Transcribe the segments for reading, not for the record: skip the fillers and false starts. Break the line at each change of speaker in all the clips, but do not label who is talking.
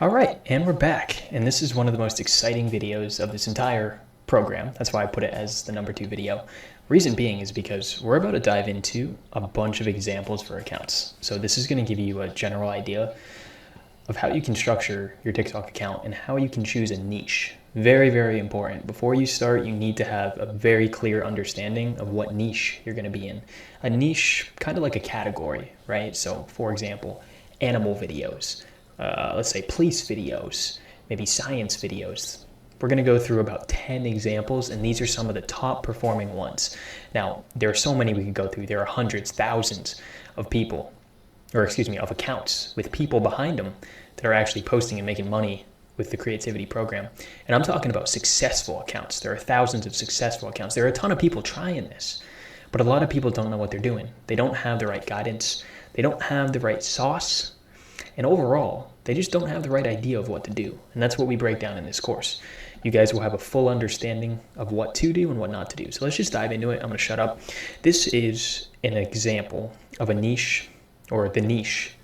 All right, and we're back, and this is one of the most exciting videos of this entire program. That's why I put it as the #2 video. Reason being is because we're about to dive into a bunch of examples for accounts. So this is going to give you a general idea of how you can structure your TikTok account and how you can choose a niche. Very, very important. Before you start, you need to have a very clear understanding of what niche you're going to be in. A niche, kind of like a category, right? So for example, animal videos. Let's say police videos, maybe science videos. We're going to go through about 10 examples, and these are some of the top performing ones. Now, there are so many we could go through. There are hundreds, thousands of people, of accounts with people behind them that are actually posting and making money with the creativity program. And I'm talking about successful accounts. There are thousands of successful accounts. There are a ton of people trying this, but a lot of people don't know what they're doing. They don't have the right guidance. They don't have the right sauce. And overall, they just don't have the right idea of what to do. And that's what we break down in this course. You guys will have a full understanding of what to do and what not to do. So let's just dive into it. I'm going to shut up. This is an example of a niche, or the niche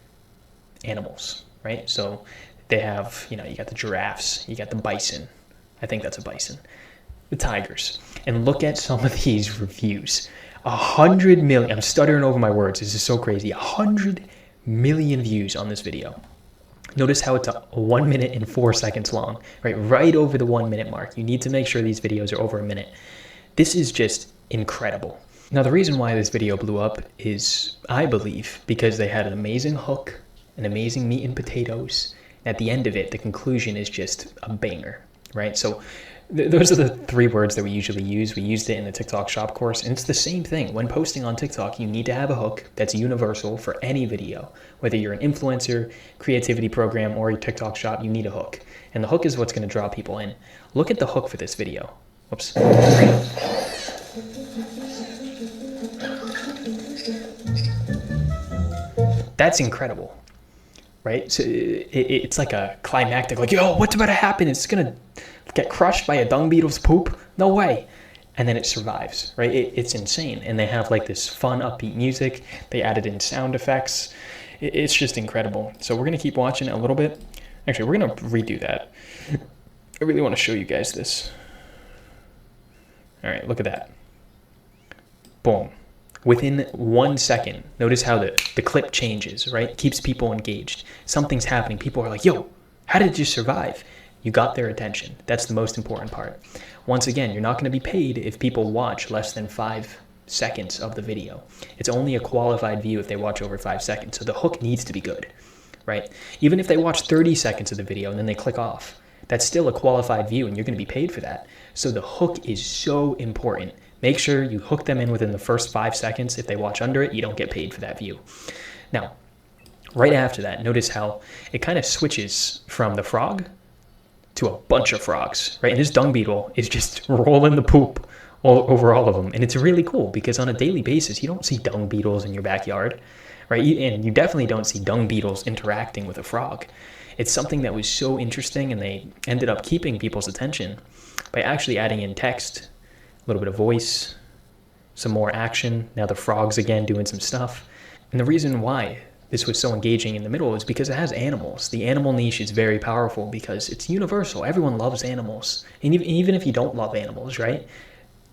animals, right? So they have, you got the giraffes, you got the bison. I think that's a bison. The tigers. And look at some of these reviews. 100 million. I'm stuttering over my words. This is so crazy. 100 million views on this video. Notice how it's 1 minute and 4 seconds long, right over the 1 minute mark. You need to make sure these videos are over a minute. This is just incredible. Now, the reason why this video blew up is, I believe, because they had an amazing hook, an amazing meat and potatoes. At the end of it, the conclusion is just a banger, right? So those are the 3 words that we usually use. We used it in the TikTok shop course, and it's the same thing. When posting on TikTok, you need to have a hook that's universal for any video. Whether you're an influencer, creativity program, or a TikTok shop, you need a hook. And the hook is what's going to draw people in. Look at the hook for this video. Whoops. That's incredible, right? So it's like a climactic, like, yo, what's about to happen? It's going to get crushed by a dung beetle's poop? No way. And then it survives, right? It's insane. And they have like this fun, upbeat music. They added in sound effects. It's just incredible. So we're going to keep watching it a little bit. Actually, we're going to redo that. I really want to show you guys this. All right, look at that. Boom. Within 1 second, notice how the clip changes, right? Keeps people engaged. Something's happening. People are like, yo, how did you survive? You got their attention. That's the most important part. Once again, you're not going to be paid if people watch less than 5 seconds of the video. It's only a qualified view if they watch over 5 seconds. So the hook needs to be good, right? Even if they watch 30 seconds of the video and then they click off, that's still a qualified view and you're going to be paid for that. So the hook is so important. Make sure you hook them in within the first 5 seconds. If they watch under it, you don't get paid for that view. Now, right after that, notice how it kind of switches from the frog to a bunch of frogs, right? And this dung beetle is just rolling the poop all over all of them. And it's really cool because on a daily basis, you don't see dung beetles in your backyard, right? And you definitely don't see dung beetles interacting with a frog. It's something that was so interesting, and they ended up keeping people's attention by actually adding in text, a little bit of voice, some more action. Now the frogs again doing some stuff. And the reason why this was so engaging in the middle is because it has animals. The animal niche is very powerful because it's universal. Everyone loves animals. And even if you don't love animals, right?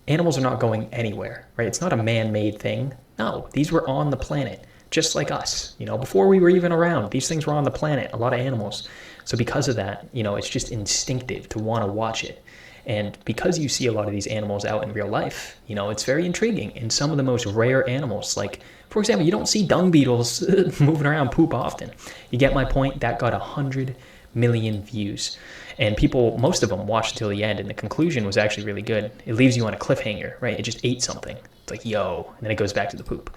Animals are not going anywhere, right? It's not a man-made thing. No, these were on the planet, just like us. Before we were even around, these things were on the planet, a lot of animals. So because of that, it's just instinctive to want to watch it. And because you see a lot of these animals out in real life, it's very intriguing. And some of the most rare animals, like, for example, you don't see dung beetles moving around poop often. You get my point? That got 100 million views. And people, most of them watched until the end, and the conclusion was actually really good. It leaves you on a cliffhanger, right? It just ate something. It's like, yo, and then it goes back to the poop.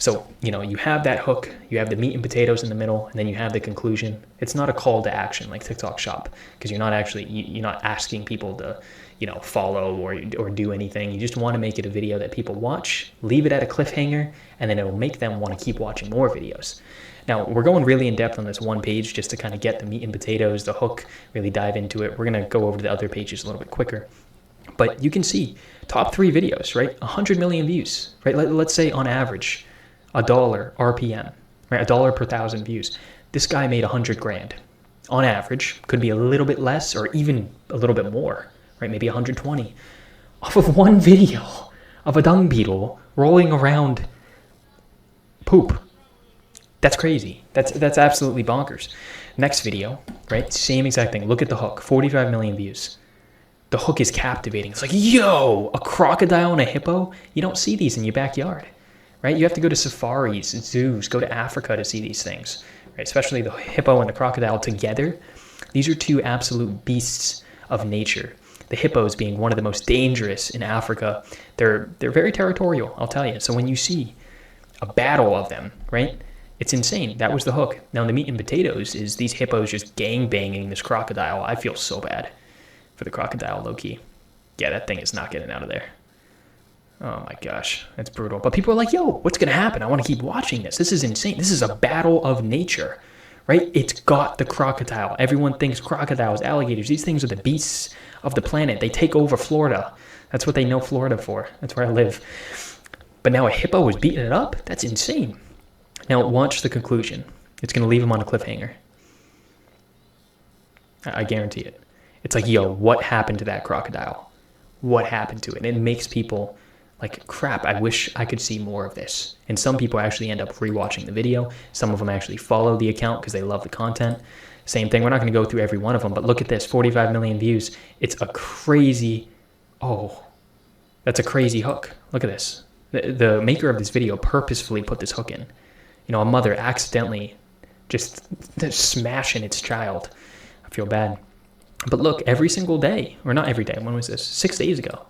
So, you have that hook, you have the meat and potatoes in the middle, and then you have the conclusion. It's not a call to action like TikTok Shop, because you're not asking people to, follow or do anything. You just want to make it a video that people watch, leave it at a cliffhanger, and then it'll make them want to keep watching more videos. Now, we're going really in depth on this one page just to kind of get the meat and potatoes, the hook, really dive into it. We're going to go over to the other pages a little bit quicker. But you can see top 3 videos, right? 100 million views, right? Let's say on average, $1 RPM, right? $1 per 1,000 views. This guy made 100 grand. on average, could be a little bit less or even a little bit more, right? Maybe 120 off of one video of a dung beetle rolling around poop. That's crazy. That's absolutely bonkers. Next video, right? Same exact thing. Look at the hook. 45 million views. The hook is captivating. It's like, yo, a crocodile and a hippo? You don't see these in your backyard, right? You have to go to safaris, zoos, go to Africa to see these things, right? Especially the hippo and the crocodile together. These are two absolute beasts of nature. The hippos being one of the most dangerous in Africa. They're very territorial, I'll tell you. So when you see a battle of them, right? It's insane. That was the hook. Now the meat and potatoes is these hippos just gang banging this crocodile. I feel so bad for the crocodile, low key. Yeah, that thing is not getting out of there. Oh my gosh, that's brutal. But people are like, yo, what's gonna happen? I wanna keep watching this. This is insane. This is a battle of nature, right? It's got the crocodile. Everyone thinks crocodiles, alligators, these things are the beasts of the planet. They take over Florida. That's what they know Florida for. That's where I live. But now a hippo is beating it up? That's insane. Now watch the conclusion. It's going to leave him on a cliffhanger. I guarantee it. It's like, yo, what happened to that crocodile? What happened to it? And it makes people like, crap, I wish I could see more of this. And some people actually end up rewatching the video. Some of them actually follow the account because they love the content. Same thing. We're not going to go through every one of them, but look at this, 45 million views. It's a crazy, oh, that's a crazy hook. Look at this. The maker of this video purposefully put this hook in. You know, a mother accidentally just smashing its child. I feel bad. But look, every single day, or not every day, when was this? 6 days ago.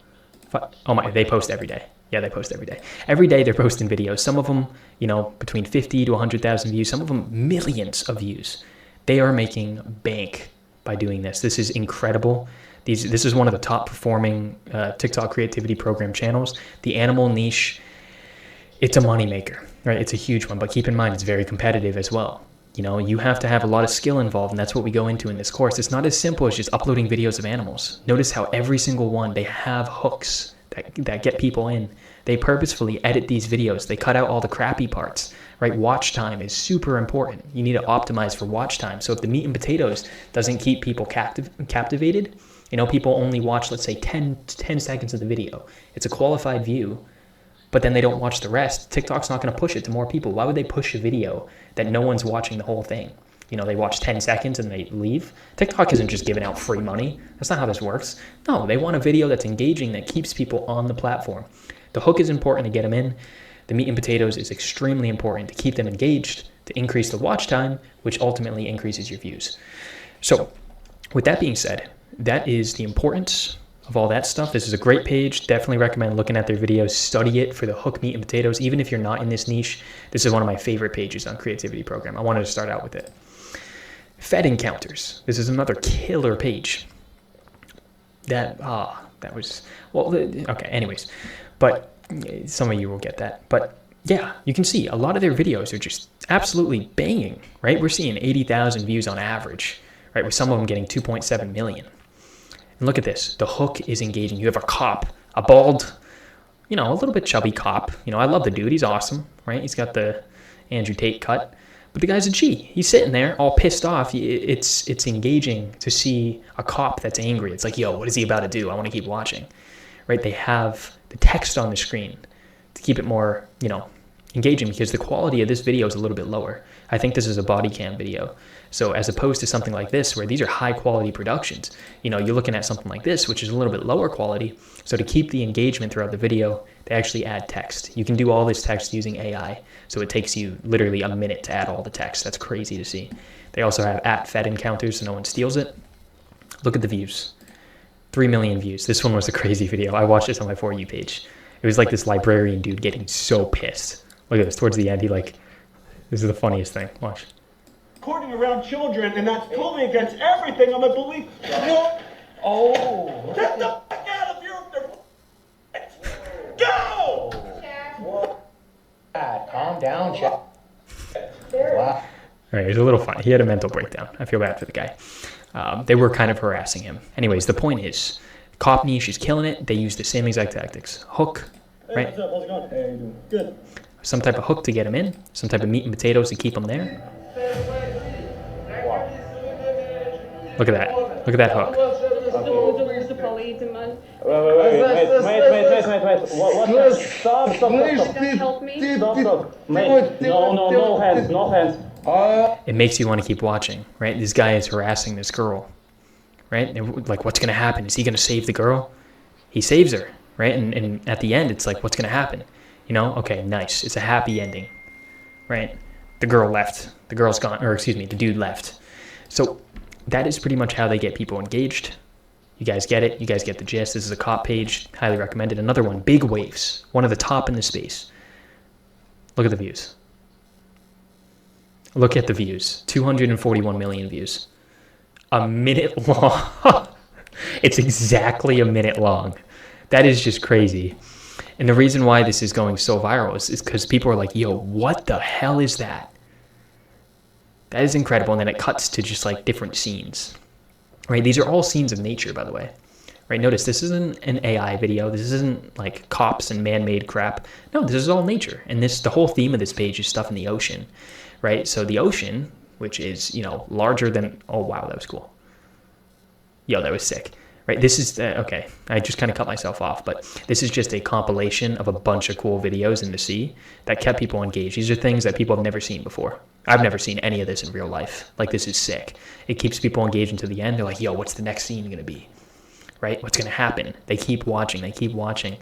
Oh my, they post every day. Yeah, they post every day. Every day they're posting videos. Some of them, you know, between 50 to 100,000 views. Some of them millions of views. They are making bank by doing this. This is incredible. This is one of the top performing TikTok creativity program channels. The animal niche, it's a moneymaker, right? It's a huge one, but keep in mind, it's very competitive as well. You know, you have to have a lot of skill involved, and that's what we go into in this course. It's not as simple as just uploading videos of animals. Notice how every single one, they have hooks that get people in. They purposefully edit these videos. They cut out all the crappy parts, right? Watch time is super important. You need to optimize for watch time. So if the meat and potatoes doesn't keep people captivated, you know, people only watch, let's say, 10 seconds of the video. It's a qualified view, but then they don't watch the rest. TikTok's not going to push it to more people. Why would they push a video that no one's watching the whole thing? You know, they watch 10 seconds and they leave. TikTok isn't just giving out free money. That's not how this works. No, they want a video that's engaging, that keeps people on the platform. The hook is important to get them in. The meat and potatoes is extremely important to keep them engaged, to increase the watch time, which ultimately increases your views. So with that being said, that is the importance of all that stuff. This is a great page. Definitely recommend looking at their videos. Study it for the hook, meat, and potatoes. Even if you're not in this niche, this is one of my favorite pages on Creativity Program. I wanted to start out with it. Fed Encounters. This is another killer page. That was, well, okay, anyways. But some of you will get that. But yeah, you can see a lot of their videos are just absolutely banging, right? We're seeing 80,000 views on average, right? With some of them getting 2.7 million. And look at this. The hook is engaging. You have a cop, a bald, you know, a little bit chubby cop. You know, I love the dude. He's awesome, right? He's got the Andrew Tate cut. But the guy's a G. He's sitting there all pissed off. It's engaging to see a cop that's angry. It's like, yo, what is he about to do? I want to keep watching, right? They have the text on the screen to keep it more, you know, engaging, because the quality of this video is a little bit lower. I think this is a body cam video. So as opposed to something like this, where these are high quality productions, you know, you're looking at something like this, which is a little bit lower quality. So to keep the engagement throughout the video, they actually add text. You can do all this text using AI. So it takes you literally a minute to add all the text. That's crazy to see. They also have @Fed Encounters so no one steals it. Look at the views. 3 million views. This one was a crazy video. I watched this on my For You page. It was like this librarian dude getting so pissed. Look at this. Towards the end, this is the funniest thing. Watch.
Recording around children, and that's totally against everything I'm a belief. Oh. Get the fuck out of here! Go!
Calm down, Chad. Wow.
All right, it was a little funny. He had a mental breakdown. I feel bad for the guy. They were kind of harassing him. Anyways, the point is, cop niche is killing it. They use the same exact tactics. Hook, right?
Hey, what's up? How's it going? Hey, how you doing? Good.
Some type of hook to get them in. Some type of meat and potatoes to keep them there. Look at that. Look at that hook.
Wait. What's that? Stop.
Help me.
Stop. Mate, no hands.
It makes you want to keep watching, right? This guy is harassing this girl, right? And like, what's going to happen? Is he going to save the girl? He saves her, right? And at the end, it's like, what's going to happen? You know, okay, nice. It's a happy ending, right? The girl left. The girl's gone, or excuse me, the dude left. So that is pretty much how they get people engaged. You guys get it. You guys get the gist. This is a cop page. Highly recommended. Another one, Big Waves. One of the top in the space. Look at the views. Look at the views. 241 million views. A minute long. It's exactly a minute long. That is just crazy. And the reason why this is going so viral is because people are like, yo, what the hell is that? That is incredible. And then it cuts to just like different scenes. Right? These are all scenes of nature, by the way. Right? Notice this isn't an AI video. This isn't like cops and man-made crap. No, this is all nature. And the whole theme of this page is stuff in the ocean. Right? So the ocean, which is, you know, larger than, oh wow, that was cool. Yo, that was sick. Right? This is, okay, I just kind of cut myself off, but this is just a compilation of a bunch of cool videos in the sea that kept people engaged. These are things that people have never seen before. I've never seen any of this in real life. Like, this is sick. It keeps people engaged until the end. They're like, yo, what's the next scene going to be? Right? What's going to happen? They keep watching. They keep watching.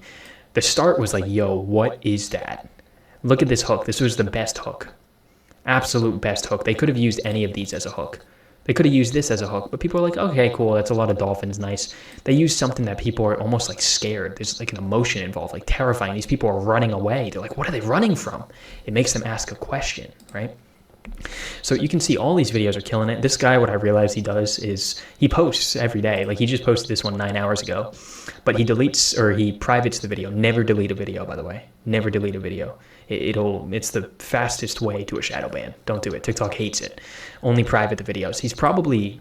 The start was like, yo, what is that? Look at this hook. This was the best hook. Absolute best hook. They could have used any of these as a hook. They could have used this as a hook, but people are like, okay, cool, that's a lot of dolphins, nice. They use something that people are almost like scared. There's like an emotion involved, like terrifying. These people are running away. They're like, what are they running from? It makes them ask a question, right? So you can see all these videos are killing it. This guy, what I realized he does is he posts every day. Like, he just posted this one 9 hours ago, but he deletes, or he privates the video. Never delete a video, by the way. Never delete a video. It's the fastest way to a shadow ban. Don't do it. TikTok hates it. Only private the videos. He's probably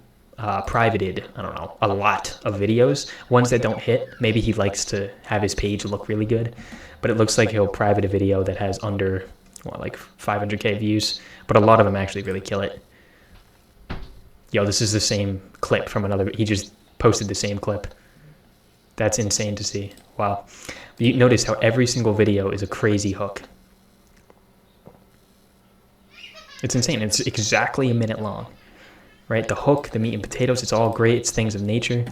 privated, I don't know, a lot of videos. Ones that don't hit. Maybe he likes to have his page look really good, but it looks like he'll private a video that has under, well, like 500K views, but a lot of them actually really kill it. Yo, this is the same clip from another. He just posted the same clip. That's insane to see. Wow. You notice how every single video is a crazy hook. It's insane. It's exactly a minute long, right? The hook, the meat and potatoes, it's all great. It's things of nature.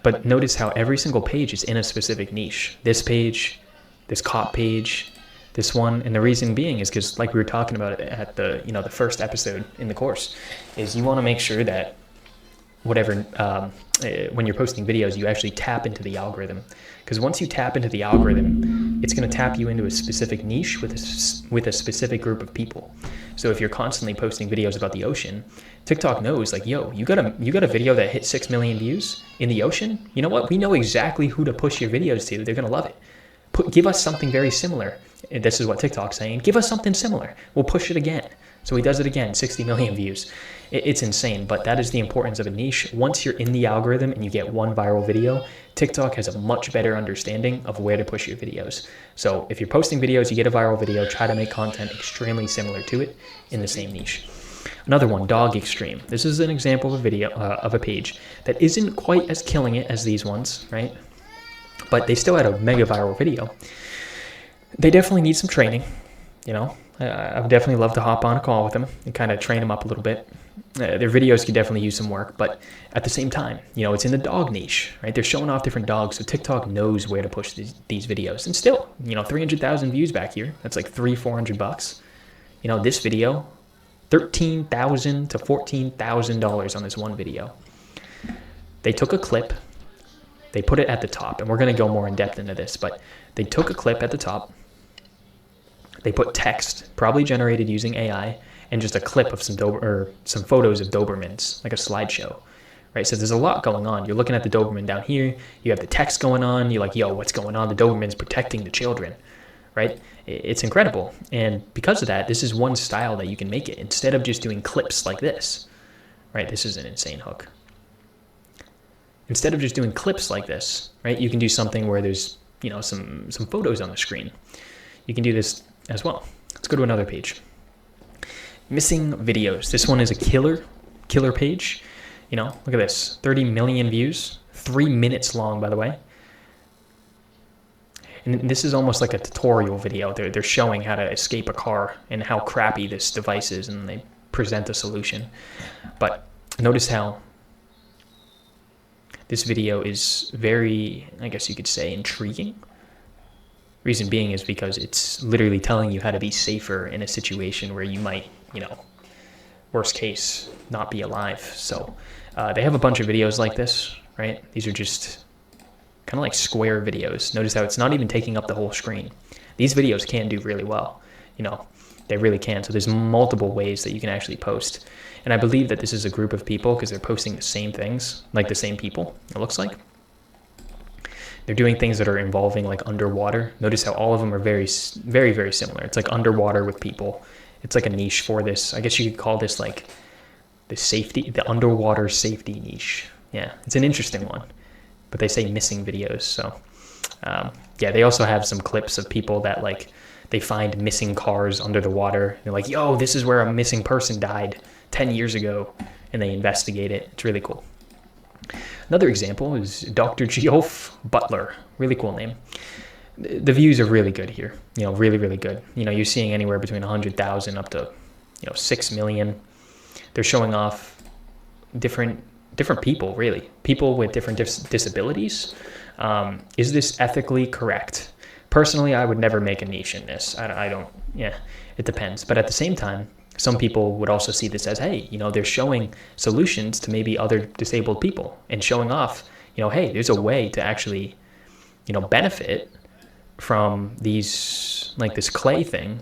But notice how every single page is in a specific niche. This page, this cop page, this one. And the reason being is because, like we were talking about at the, you know, the first episode in the course, is you want to make sure that whatever, when you're posting videos, you actually tap into the algorithm. Because once you tap into the algorithm, it's going to tap you into a specific niche with a specific group of people. So if you're constantly posting videos about the ocean, TikTok knows, like, yo, you got a video that hit 6 million views in the ocean. You know what? We know exactly who to push your videos to. They're going to love it. Give us something very similar. And this is what TikTok's saying. Give us something similar. We'll push it again. So he does it again, 60 million views. It's insane, but that is the importance of a niche. Once you're in the algorithm and you get one viral video, TikTok has a much better understanding of where to push your videos. So if you're posting videos, you get a viral video, try to make content extremely similar to it in the same niche. Another one, Dog Extreme. This is an example of a video, of a page that isn't quite as killing it as these ones, right? But they still had a mega viral video. They definitely need some training, you know. I would definitely love to hop on a call with them and kind of train them up a little bit. Their videos could definitely use some work, but at the same time, you know, it's in the dog niche, right? They're showing off different dogs, so TikTok knows where to push these videos. And still, you know, 300,000 views back here. That's like $400. You know, this video, $13,000 to $14,000 on this one video. They took a clip, they put it at the top, and we're going to go more in depth into this, but they took a clip at the top. They put text, probably generated using AI, and just a clip of some photos of Dobermans, like a slideshow, right? So there's a lot going on. You're looking at the Doberman down here. You have the text going on. You're like, yo, what's going on? The Doberman's protecting the children, right? It's incredible. And because of that, this is one style that you can make it instead of just doing clips like this, right? This is an insane hook. Instead of just doing clips like this, right? You can do something where there's, you know, some photos on the screen. You can do this as well. Let's go to another page. Missing videos. This one is a killer page. You know, look at this, 30 million views, 3 minutes long, by the way. And this is almost like a tutorial video. They're showing how to escape a car and how crappy this device is, and they present a solution. But notice how this video is very, I guess you could say, intriguing. Reason being is because it's literally telling you how to be safer in a situation where you might, you know, worst case, not be alive. So they have a bunch of videos like this, right? These are just kind of like square videos. Notice how it's not even taking up the whole screen. These videos can do really well. You know, they really can. So there's multiple ways that you can actually post. And I believe that this is a group of people because they're posting the same things, like the same people, it looks like. They're doing things that are involving like underwater. Notice how all of them are very, very, very similar. It's like underwater with people. It's like a niche for this. I guess you could call this like the underwater safety niche. Yeah, it's an interesting one. But they say missing videos. So yeah, they also have some clips of people that like, they find missing cars under the water. They're like, yo, this is where a missing person died 10 years ago. And they investigate it. It's really cool. Another example is Dr. Geoff Butler. Really cool name. The views are really good here. You know, really, really good. You know, you're seeing anywhere between 100,000 up to, 6 million. They're showing off different people, really. People with different disabilities. Is this ethically correct? Personally, I would never make a niche in this. I don't, yeah, it depends. But at the same time, some people would also see this as, hey, they're showing solutions to maybe other disabled people and showing off, hey, there's a way to actually, benefit from these, like this clay thing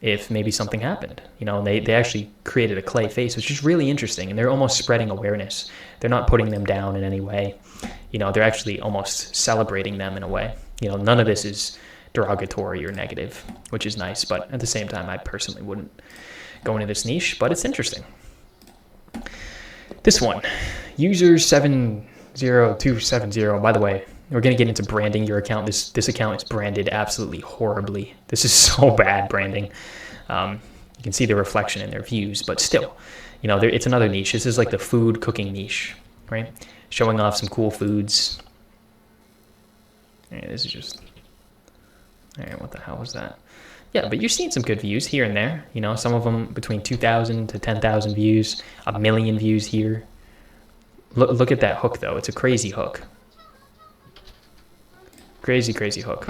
if maybe something happened. They actually created a clay face, which is really interesting. And they're almost spreading awareness. They're not putting them down in any way. They're actually almost celebrating them in a way. None of this is derogatory or negative, which is nice. But at the same time, I personally wouldn't go into this niche, but it's interesting. This one, user 70270. By the way, we're going to get into branding your account. This account is branded absolutely horribly. This is so bad branding. You can see the reflection in their views, but still, it's another niche. This is like the food cooking niche, right? Showing off some cool foods. Hey, this is just, all right, what the hell was that? Yeah, but you're seeing some good views here and there. Some of them between 2,000 to 10,000 views, 1 million views here. Look at that hook, though. It's a crazy hook. Crazy, crazy hook.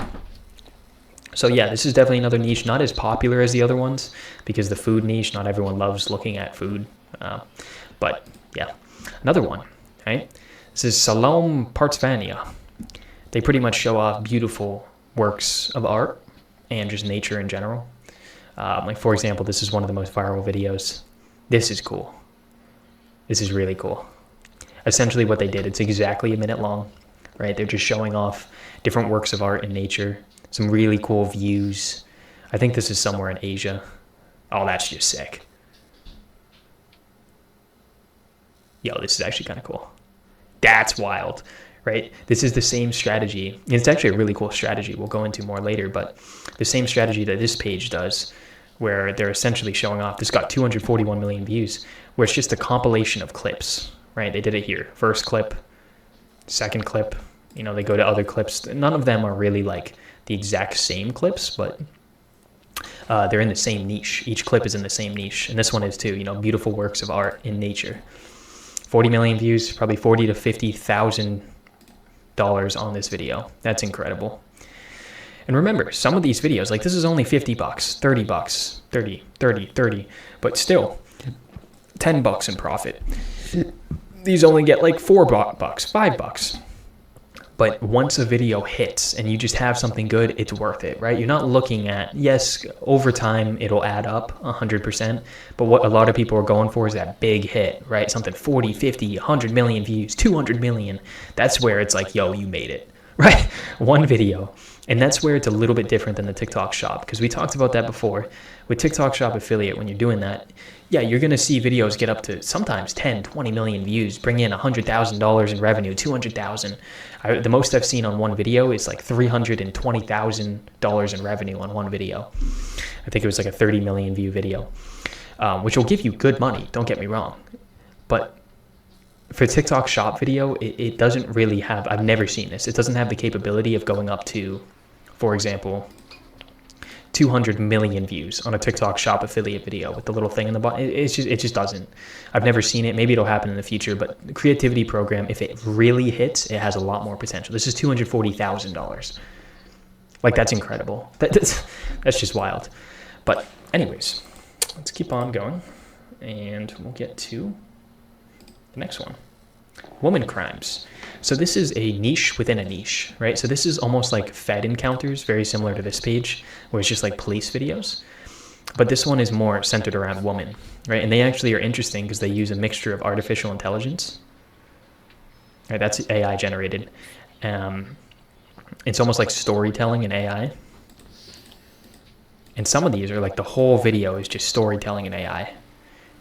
So yeah, this is definitely another niche, not as popular as the other ones, because the food niche, not everyone loves looking at food. But yeah, another one, right? This is Salome Partsvania. They pretty much show off beautiful works of art and just nature in general. Like for example, this is one of the most viral videos. This is cool. This is really cool. Essentially what they did, it's exactly 1 minute long, right? They're just showing off different works of art in nature, some really cool views. I think this is somewhere in Asia. Oh, that's just sick. Yo, this is actually kind of cool. That's wild, right? This is the same strategy. It's actually a really cool strategy we'll go into more later, but the same strategy that this page does, where they're essentially showing off, this got 241 million views, where it's just a compilation of clips, right? They did it here. First clip, second clip, they go to other clips. None of them are really like the exact same clips, but they're in the same niche. Each clip is in the same niche. And this one is too, beautiful works of art in nature. 40 million views, probably 40 to 50,000 dollars on this video. That's incredible. And remember, some of these videos, like this is only 50 bucks, 30 bucks, 30, but still 10 bucks in profit. These only get like 4 bucks, 5 bucks. But once a video hits and you just have something good, it's worth it, right? You're not looking at, yes, over time it'll add up 100%, but what a lot of people are going for is that big hit, right? Something 40, 50, 100 million views, 200 million. That's where it's like, yo, you made it, right? One video. And that's where it's a little bit different than the TikTok shop, because we talked about that before. With TikTok shop affiliate, when you're doing that, yeah, you're going to see videos get up to sometimes 10, 20 million views, bring in $100,000 in revenue, 200,000. The most I've seen on one video is like $320,000 in revenue on one video. I think it was like a 30 million view video, which will give you good money. Don't get me wrong. But for TikTok shop video, it doesn't really have, I've never seen this. It doesn't have the capability of going up to, for example, 200 million views on a TikTok shop affiliate video with the little thing in the bottom. It just doesn't. I've never seen it. Maybe it'll happen in the future, but the creativity program, if it really hits, it has a lot more potential. This is $240,000. Like, that's incredible. That's just wild. But anyways, let's keep on going, and we'll get to the next one. Woman crimes. So this is a niche within a niche, right? So this is almost like Fed encounters, very similar to this page, where it's just like police videos. But this one is more centered around women, right? And they actually are interesting because they use a mixture of artificial intelligence. Right, that's AI generated. It's almost like storytelling in AI. And some of these are like the whole video is just storytelling in AI,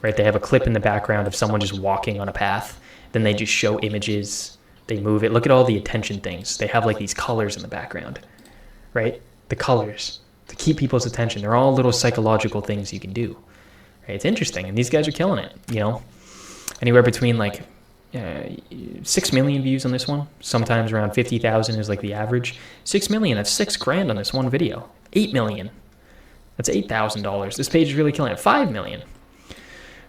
right? They have a clip in the background of someone just walking on a path. Then they just show images. They move it. Look at all the attention things. They have like these colors in the background, right? The colors to keep people's attention. They're all little psychological things you can do. Right? It's interesting. And these guys are killing it, you know, anywhere between like 6 million views on this one. Sometimes around 50,000 is like the average. 6 million, that's $6,000 on this one video. 8 million, that's $8,000. This page is really killing it. 5 million,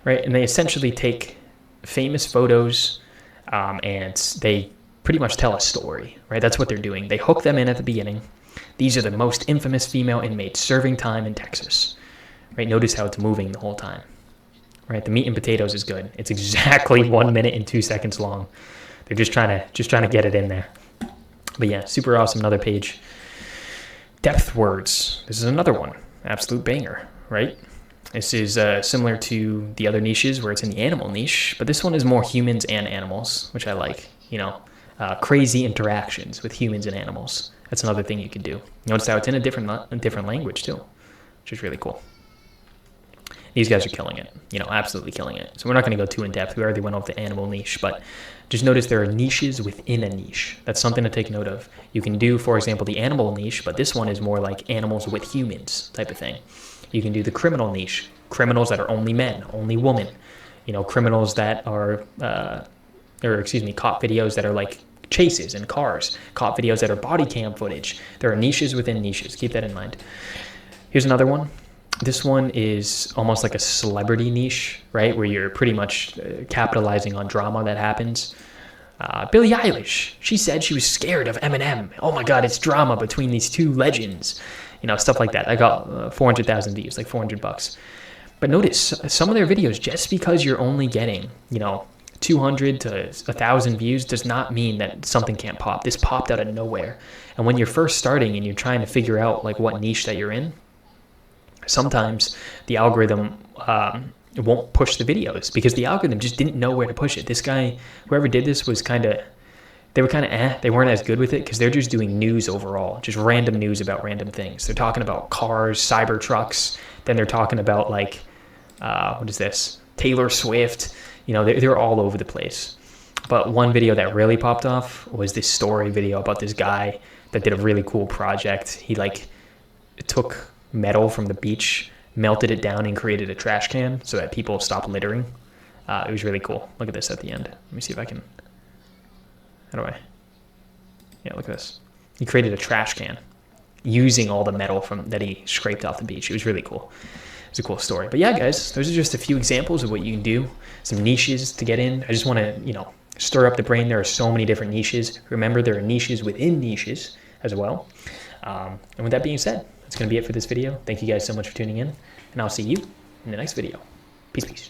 right? And they essentially take famous photos and they pretty much tell a story, right? That's what they're doing. They hook them in at the beginning. These are the most infamous female inmates serving time in Texas, right? Notice how it's moving the whole time, right? The meat and potatoes is good. It's exactly 1 minute and 2 seconds long. They're just trying to get it in there. But yeah, super awesome. Another page. Depth words. This is another one. Absolute banger, right? This is similar to the other niches where it's in the animal niche, but this one is more humans and animals, which I like, you know, crazy interactions with humans and animals. That's another thing you can do. Notice how it's in a different language too, which is really cool. These guys are killing it, you know, absolutely killing it. So we're not going to go too in depth. We already went over the animal niche, but just notice there are niches within a niche. That's something to take note of. You can do, for example, the animal niche, but this one is more like animals with humans type of thing. You can do the criminal niche, criminals that are only men, only women, you know, criminals that are, cop videos that are like chases in cars, cop videos that are body cam footage. There are niches within niches. Keep that in mind. Here's another one. This one is almost like a celebrity niche, right? Where you're pretty much capitalizing on drama that happens. Billie Eilish, she said she was scared of Eminem. Oh my God, it's drama between these two legends. You know, stuff like that. I got 400,000 views, like $400. But notice some of their videos, just because you're only getting, you know, 200 to 1,000 views does not mean that something can't pop. This popped out of nowhere. And when you're first starting and you're trying to figure out like what niche that you're in, sometimes the algorithm won't push the videos because the algorithm just didn't know where to push it. This guy, whoever did this, was they weren't as good with it because they're just doing news overall, just random news about random things. They're talking about cars, cyber trucks, then they're talking about like, what is this? Taylor Swift. You know, they're all over the place. But one video that really popped off was this story video about this guy that did a really cool project. He like took metal from the beach, melted it down, and created a trash can so that people stop littering. It was really cool. Look at this at the end. Let me see if I can. How do I? Yeah, look at this. He created a trash can using all the metal that he scraped off the beach. It was really cool. It's a cool story. But yeah, guys, those are just a few examples of what you can do. Some niches to get in. I just want to, you know, stir up the brain. There are so many different niches. Remember, there are niches within niches as well. And with that being said, that's going to be it for this video. Thank you guys so much for tuning in, and I'll see you in the next video. Peace, peace.